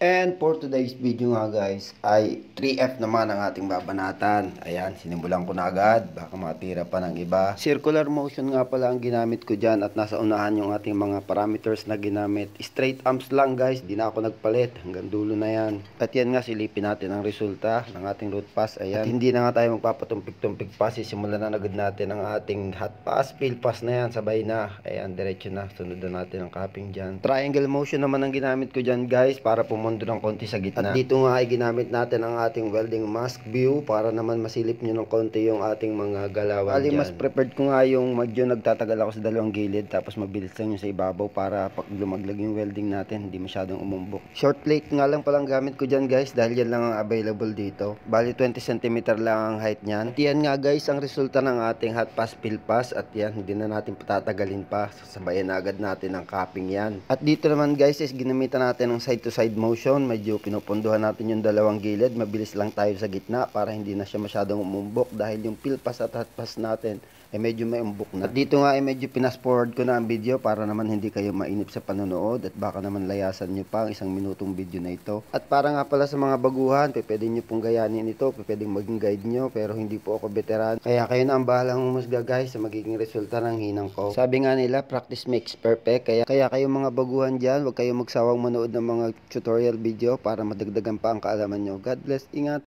And for today's video nga guys, ay 3F naman ang ating babanatan. Ayan, sinimulan ko na agad, baka matira pa ng iba. Circular motion nga pala ang ginamit ko dyan at nasa unahan yung ating mga parameters na ginamit. Straight amps lang guys, di na ako nagpalit, hanggang dulo na yan. At yan nga, silipin natin ang resulta ng ating root pass. Ayan, at hindi na nga tayo magpapatumpik-tumpik pa, sisimulan na agad natin ang ating hot pass, fill pass na yan, sabay na. Ayan, diretso na, sunod na natin ang capping dyan. Triangle motion naman ang ginamit ko dyan guys, para pumunta ng konti sa gitna. At dito nga ay ginamit natin ang ating welding mask view para naman masilip nyo ng konti yung ating mga galawan dyan. Mas prepared ko nga yung medyo nagtatagal ako sa dalawang gilid, tapos mabilis lang yung sa ibabaw para pag lumaglag yung welding natin hindi masyadong umumbok. Short plate nga lang palang gamit ko dyan guys, dahil yan lang ang available dito. Bali 20 cm lang ang height nyan. At yan nga guys ang resulta ng ating hot pass, fill pass. At yan, hindi na natin patatagalin pa, sasabayan na agad natin ang capping yan. At dito naman guys is ginamitan natin ng side to side motion. Medyo pinupunduhan natin yung dalawang gilid, mabilis lang tayo sa gitna para hindi na siya masyadong umumbok, dahil yung fill pass at hot pass natin ay medyo may umbok na. At dito nga ay medyo pinas forward ko na ang video para naman hindi kayo mainip sa panonood at baka naman layasan nyo pa ang 1 minutong video na ito. At para nga pala sa mga baguhan, pwede nyo pong gayanin ito, pwedeng maging guide nyo, pero hindi po ako veteran. Kaya kayo na ang bahalang humusga guys sa magiging resulta ng hinang ko. Sabi nga nila, practice makes perfect. Kaya kayo mga baguhan dyan, huwag kayong magsawang manood ng mga tutorial video para madagdagan pa ang kaalaman nyo. God bless, ingat!